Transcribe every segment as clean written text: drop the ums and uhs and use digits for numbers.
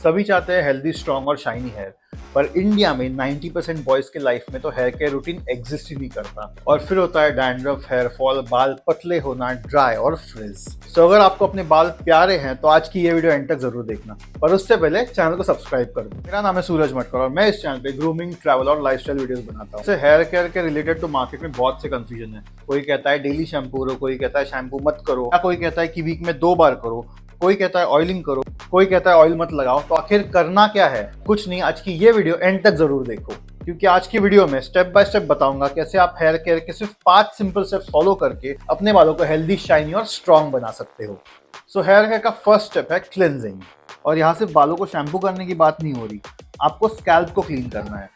सभी चाहते हैं हेल्दी, स्ट्रॉन्ग और शाइनी हेयर, पर इंडिया में 90% बॉयज के लाइफ में तो हेयर केयर रूटीन एग्जिस्ट ही नहीं करता। और फिर होता है डैंड्रफ, हेयर फॉल, बाल पतले होना, ड्राई और फ्रिज। तो अगर आपको अपने बाल प्यारे हैं तो आज की ये वीडियो एंड तक जरूर देखना, पर उससे पहले चैनल को सब्सक्राइब कर दो। मेरा नाम है सूरज मटकर और मैं इस चैनल पे ग्रूमिंग, ट्रैवल और लाइफस्टाइल वीडियोस बनाता हूँ। हेयर केयर के रिलेटेड तो मार्केट में बहुत से कंफ्यूजन है। कोई कहता है डेली शैम्पू करो, कोई कहता है शैम्पू मत करो, या कोई कहता है कि वीक में 2 बार करो, कोई कहता है ऑयलिंग करो, कोई कहता है ऑयल मत लगाओ। तो आखिर करना क्या है? कुछ नहीं, आज की ये वीडियो एंड तक जरूर देखो, क्योंकि आज की वीडियो में स्टेप बाय स्टेप बताऊंगा कैसे आप हेयर केयर के सिर्फ 5 सिंपल स्टेप्स फॉलो करके अपने बालों को हेल्दी, शाइनी और स्ट्रॉन्ग बना सकते हो। सो हेयर केयर का फर्स्ट स्टेप है क्लिनजिंग। और यहाँ सिर्फ बालों को शैम्पू करने की बात नहीं हो रही, आपको स्कैल्प को क्लीन करना है।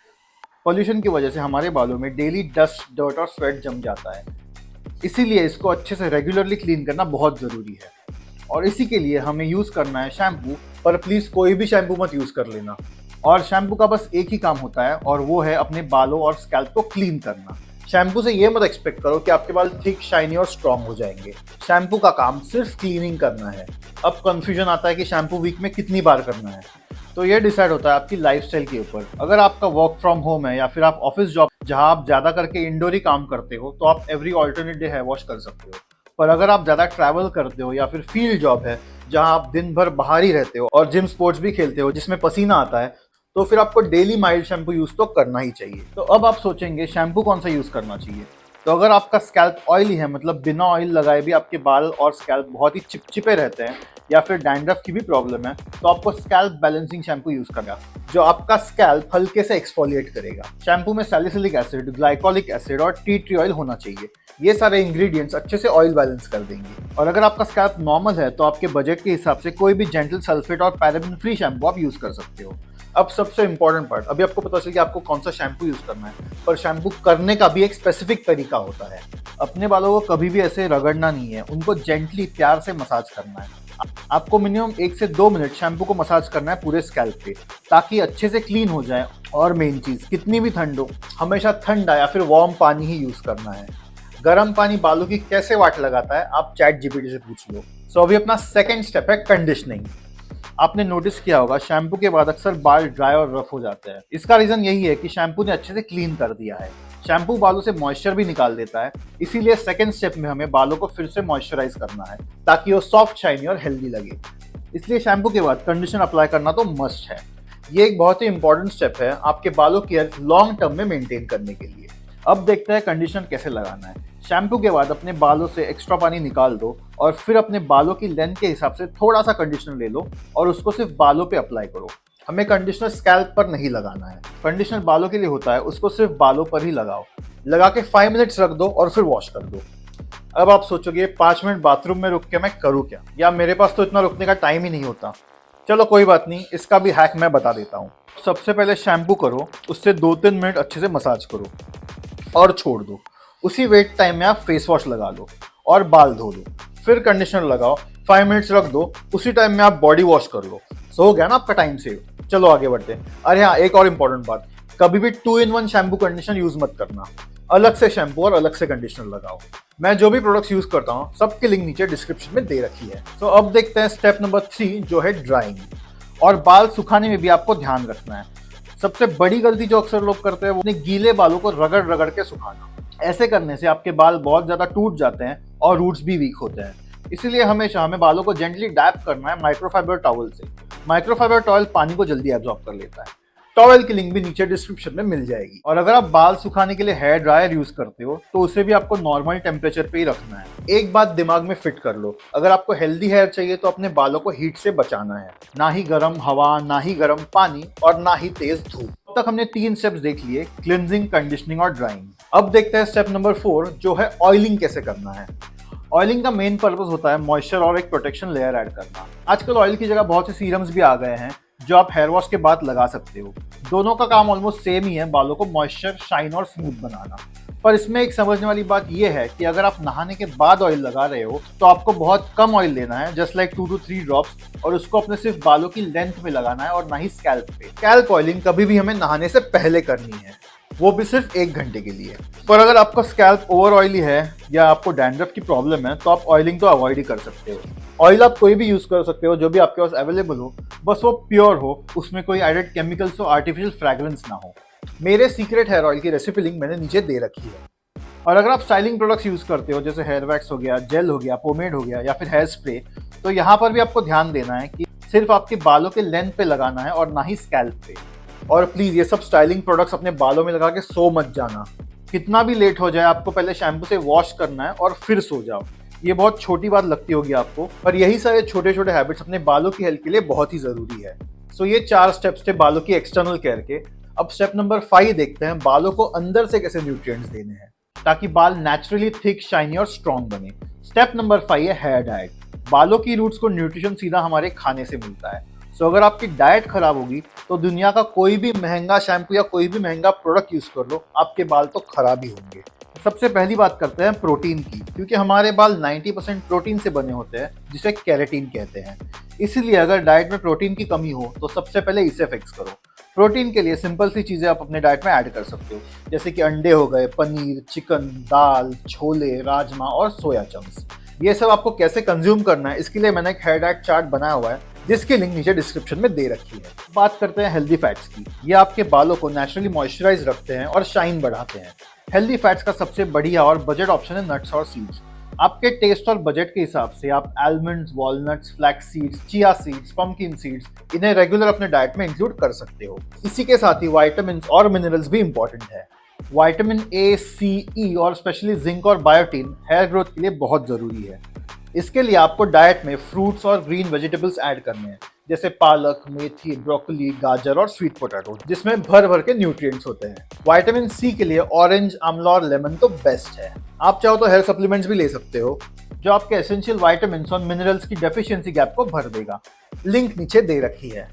पॉल्यूशन की वजह से हमारे बालों में डेली डस्ट, डर्ट और स्वेट जम जाता है, इसीलिए इसको अच्छे से रेगुलरली क्लीन करना बहुत ज़रूरी है। और इसी के लिए हमें यूज़ करना है शैम्पू, पर प्लीज़ कोई भी शैम्पू मत यूज़ कर लेना। और शैम्पू का बस एक ही काम होता है, और वो है अपने बालों और स्कैल्प को क्लीन करना। शैम्पू से ये मत एक्सपेक्ट करो कि आपके बाल थिक, शाइनी और स्ट्रॉन्ग हो जाएंगे। शैम्पू का काम सिर्फ क्लीनिंग करना है। अब कंफ्यूजन आता है कि शैम्पू वीक में कितनी बार करना है, तो ये डिसाइड होता है आपकी लाइफस्टाइल के ऊपर। अगर आपका वर्क फ्रॉम होम है या फिर आप ऑफिस जॉब जहां आप ज़्यादा करके इंडोर ही काम करते हो, तो आप every alternate day hair wash कर सकते हो। पर अगर आप ज़्यादा ट्रैवल करते हो या फिर फील्ड जॉब है जहां आप दिन भर बाहर ही रहते हो और जिम स्पोर्ट्स भी खेलते हो जिसमें पसीना आता है, तो फिर आपको डेली माइल्ड शैम्पू यूज़ तो करना ही चाहिए। तो अब आप सोचेंगे शैम्पू कौन सा यूज़ करना चाहिए। तो अगर आपका स्कैल्प ऑयली है, मतलब बिना ऑयल लगाए भी आपके बाल और स्कैल्प बहुत ही चिपचिपे रहते हैं, या फिर डैंड्रफ की भी प्रॉब्लम है, तो आपको स्कैल्प बैलेंसिंग शैम्पू यूज़ करना, जो आपका स्कैल्प हल्के से एक्सफोलिएट करेगा। शैम्पू में सैलिसिलिक एसिड, ग्लाइकोलिक एसिड और टी ट्री ऑयल होना चाहिए। ये सारे इंग्रेडिएंट्स अच्छे से ऑयल बैलेंस कर देंगे। और अगर आपका स्कैल्प नॉर्मल है तो आपके बजट के हिसाब से कोई भी जेंटल सल्फेट और पैराबेन फ्री शैम्पू आप यूज़ कर सकते हो। अब सबसे इंपॉर्टेंट पार्ट, अभी आपको पता चल कि आपको कौन सा शैम्पू यूज़ करना है, पर शैम्पू करने का भी एक स्पेसिफिक तरीका होता है। अपने बालों को कभी भी ऐसे रगड़ना नहीं है, उनको जेंटली, प्यार से मसाज करना है। आपको मिनिमम 1 से 2 मिनट शैम्पू को मसाज करना है पूरे स्कैल्प पे, ताकि अच्छे से क्लीन हो जाए। और मेन चीज़, कितनी भी ठंड हो, हमेशा ठंडा या फिर वार्म पानी ही यूज़ करना है। गर्म पानी बालों की कैसे वाट लगाता है, आप चैट जीपीटी से पूछ लो। सो अभी अपना सेकेंड स्टेप है कंडीशनिंग। आपने नोटिस किया होगा शैम्पू के बाद अक्सर बाल ड्राई और रफ हो जाते हैं। इसका रीजन यही है कि शैम्पू ने अच्छे से क्लीन कर दिया है। शैम्पू बालों से मॉइस्चर भी निकाल देता है, इसीलिए सेकंड स्टेप में हमें बालों को फिर से मॉइस्चराइज करना है, ताकि वो सॉफ्ट, शाइनी और हेल्दी लगे। इसलिए शैम्पू के बाद कंडीशनर अप्लाई करना तो मस्ट है। ये एक बहुत ही इंपॉर्टेंट स्टेप है आपके बालों की हेल्थ लॉन्ग टर्म में मेंटेन करने के लिए। अब देखते हैं कंडीशनर कैसे लगाना है। शैम्पू के बाद अपने बालों से एक्स्ट्रा पानी निकाल दो और फिर अपने बालों की लेंथ के हिसाब से थोड़ा सा कंडीशनर ले लो और उसको सिर्फ बालों पे अप्लाई करो। हमें कंडीशनर स्कैल्प पर नहीं लगाना है। कंडीशनर बालों के लिए होता है, उसको सिर्फ बालों पर ही लगाओ। लगा के 5 मिनट्स रख दो और फिर वॉश कर दो। अब आप सोचोगे 5 मिनट बाथरूम में रुक के मैं करूँ क्या, या मेरे पास तो इतना रुकने का टाइम ही नहीं होता। चलो कोई बात नहीं, इसका भी हैक मैं बता देता हूँ। सबसे पहले शैम्पू करो, उससे 2-3 मिनट अच्छे से मसाज करो और छोड़ दो। उसी वेट टाइम में आप फेस वॉश लगा लो और बाल धो लो। फिर कंडीशनर लगाओ, 5 मिनट्स रख दो, उसी टाइम में आप बॉडी वॉश कर लो। सो हो गया ना आपका टाइम सेव। चलो आगे बढ़ते हैं। अरे हाँ, एक और इम्पॉर्टेंट बात, कभी भी 2-in-1 शैम्पू कंडीशनर यूज मत करना। अलग से शैम्पू और अलग से कंडीशनर लगाओ। मैं जो भी प्रोडक्ट्स यूज करता हूँ सबकी लिंक नीचे डिस्क्रिप्शन में दे रखी है। तो अब देखते हैं स्टेप नंबर 3, जो है ड्राइंग। और बाल सुखाने में भी आपको ध्यान रखना है। सबसे बड़ी गलती जो अक्सर लोग करते हैं वो अपने गीले बालों को रगड़ रगड़ के सुखाना। ऐसे करने से आपके बाल बहुत ज़्यादा टूट जाते हैं और रूट्स भी वीक होते हैं। इसीलिए हमेशा हमें बालों को जेंटली डैप करना है माइक्रोफाइबर टॉवल से। माइक्रोफाइबर टॉवल पानी को जल्दी एब्जॉर्ब कर लेता है। टॉवल की लिंक भी नीचे डिस्क्रिप्शन में मिल जाएगी। और अगर आप बाल सुखाने के लिए हेयर ड्रायर यूज करते हो तो उसे भी आपको नॉर्मल टेम्परेचर पे ही रखना है। एक बात दिमाग में फिट कर लो, अगर आपको हेल्दी हेयर चाहिए तो अपने बालों को हीट से बचाना है। ना ही गर्म हवा, ना ही गर्म पानी और ना ही तेज धूप। अब तक हमने 3 स्टेप्स देख लिए, क्लिनजिंग, कंडीशनिंग और ड्राइंग। अब देखते हैं स्टेप नंबर 4, जो है ऑयलिंग कैसे करना है। ऑयलिंग का मेन पर्पस होता है मॉइस्चर और एक प्रोटेक्शन लेयर ऐड करना। आजकल ऑयल की जगह बहुत से सीरम्स भी आ गए हैं जो आप हेयर वॉश के बाद लगा सकते हो। दोनों का काम ऑलमोस्ट सेम ही है, बालों को मॉइस्चर, शाइन और स्मूथ बनाना। पर इसमें एक समझने वाली बात यह है कि अगर आप नहाने के बाद ऑयल लगा रहे हो तो आपको बहुत कम ऑयल लेना है, जस्ट लाइक 2 to 3 ड्रॉप्स, और उसको अपने सिर्फ बालों की लेंथ में लगाना है और ना ही स्कैल्प पे। स्कैल्प ऑयलिंग कभी भी हमें नहाने से पहले करनी है। वो भी सिर्फ 1 घंटे के लिए। पर अगर आपका स्कैल्प ओवर ऑयली है या आपको डैंड्रफ की प्रॉब्लम है तो आप ऑयलिंग तो अवॉइड ही कर सकते हो। ऑयल आप कोई भी यूज कर सकते हो, जो भी आपके पास अवेलेबल हो, बस वो प्योर हो, उसमें कोई एडेड केमिकल्स हो, आर्टिफिशियल फ्रेग्रेंस ना हो। मेरे सीक्रेट हेयर ऑयल की रेसिपी लिंक मैंने नीचे दे रखी है। और अगर आप स्टाइलिंग प्रोडक्ट्स यूज करते हो जैसे हेयर वैक्स हो गया, जेल हो गया, पोमेड हो गया या फिर हेयर स्प्रे, तो यहाँ पर भी आपको ध्यान देना है कि सिर्फ आपके बालों के लेंथ पे लगाना है और ना ही स्कैल्प पे। और प्लीज ये सब स्टाइलिंग प्रोडक्ट्स अपने बालों में लगा के सो मत जाना। कितना भी लेट हो जाए आपको पहले शैम्पू से वॉश करना है और फिर सो जाओ। ये बहुत छोटी बात लगती होगी आपको, पर यही सारे छोटे छोटे हैबिट्स अपने बालों की हेल्थ के लिए बहुत ही जरूरी है। सो ये 4 स्टेप्स थे बालों की एक्सटर्नल केयर के। अब स्टेप नंबर 5 देखते हैं बालों को अंदर से कैसे न्यूट्रिएंट्स देने हैं ताकि बाल नेचुरली थिक, शाइनी और स्ट्रॉन्ग बने। स्टेप नंबर 5 है हेयर डाइट। बालों की रूट्स को न्यूट्रिशन सीधा हमारे खाने से मिलता है। सो अगर आपकी डाइट खराब होगी तो दुनिया का कोई भी महंगा शैम्पू या कोई भी महंगा प्रोडक्ट यूज कर लो, आपके बाल तो खराब ही होंगे। सबसे पहली बात करते हैं प्रोटीन की, क्योंकि हमारे बाल 90% प्रोटीन से बने होते हैं जिसे केराटिन कहते हैं। इसीलिए अगर डाइट में प्रोटीन की कमी हो तो सबसे पहले इसे फिक्स करो। प्रोटीन के लिए सिंपल सी चीजें आप अपने डाइट में ऐड कर सकते हो, जैसे कि अंडे हो गए, पनीर, चिकन, दाल, छोले, राजमा और सोया चंक्स। ये सब आपको कैसे कंज्यूम करना है इसके लिए मैंने एक हेयर डाइट चार्ट बनाया हुआ है जिसकी लिंक नीचे डिस्क्रिप्शन में दे रखी है। बात करते हैं हेल्दी फैट्स की। ये आपके बालों को नेचुरली मॉइस्चराइज रखते हैं और शाइन बढ़ाते हैं। हेल्दी फैट्स का सबसे बढ़िया और बजट ऑप्शन है नट्स और सीड्स। आपके टेस्ट और बजट के हिसाब से आप almonds, walnuts, flax seeds, chia seeds, pumpkin seeds इन्हें रेगुलर अपने डाइट में इंक्लूड कर सकते हो। इसी के साथ ही विटामिन और मिनरल्स भी इंपॉर्टेंट है। विटामिन ए, सी, ई और स्पेशली जिंक और बायोटीन हेयर ग्रोथ के लिए बहुत जरूरी है। इसके लिए आपको डाइट में फ्रूट्स और ग्रीन वेजिटेबल्स ऐड करने हैं, जैसे पालक, मेथी, ब्रोकली, गाजर और स्वीट पोटैटो, जिसमें भर भर के न्यूट्रिएंट्स होते हैं। विटामिन सी के लिए ऑरेंज, आंवला और लेमन तो बेस्ट है। आप चाहो तो हेयर सप्लीमेंट्स भी ले सकते हो जो आपके एसेंशियल विटामिन और मिनरल्स की डेफिशिएंसी गैप को भर देगा। लिंक नीचे दे रखी है।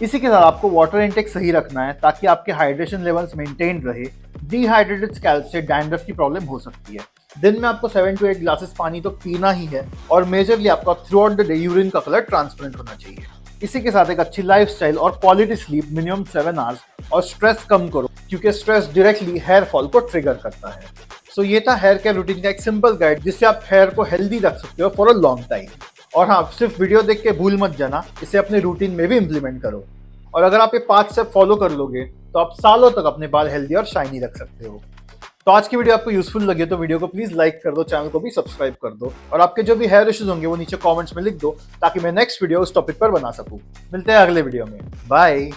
इसी के साथ आपको वाटर इनटेक सही रखना है ताकि आपके हाइड्रेशन लेवल्स मेंटेन रहे। डिहाइड्रेटेड स्कैल्प से डैंड्रफ की प्रॉब्लम हो सकती है। दिन में आपको 7 to 8 ग्लासेस पानी तो पीना ही है और मेजरली आपका through out the day urine का कलर ट्रांसपेरेंट होना चाहिए। इसी के साथ एक अच्छी लाइफस्टाइल और क्वालिटी स्लीप मिनिमम 7 आवर्स और स्ट्रेस कम करो, क्योंकि स्ट्रेस डायरेक्टली हेयर फॉल को ट्रिगर करता है। सो ये था हेयर केयर रूटीन का एक सिंपल गाइड जिससे आप हेयर को हेल्दी रख सकते हो फॉर अ लॉन्ग टाइम। और हाँ, सिर्फ वीडियो देख के भूल मत जाना, इसे अपने रूटीन में भी इम्प्लीमेंट करो। और अगर आप ये 5 स्टेप फॉलो कर लोगे तो आप सालों तक अपने बाल हेल्दी और शाइनी रख सकते हो। तो आज की वीडियो आपको यूजफुल लगे तो वीडियो को प्लीज लाइक कर दो, चैनल को भी सब्सक्राइब कर दो और आपके जो भी हेयर इश्यूज होंगे वो नीचे कमेंट्स में लिख दो ताकि मैं नेक्स्ट वीडियो उस टॉपिक पर बना सकूं। मिलते हैं अगले वीडियो में। बाय।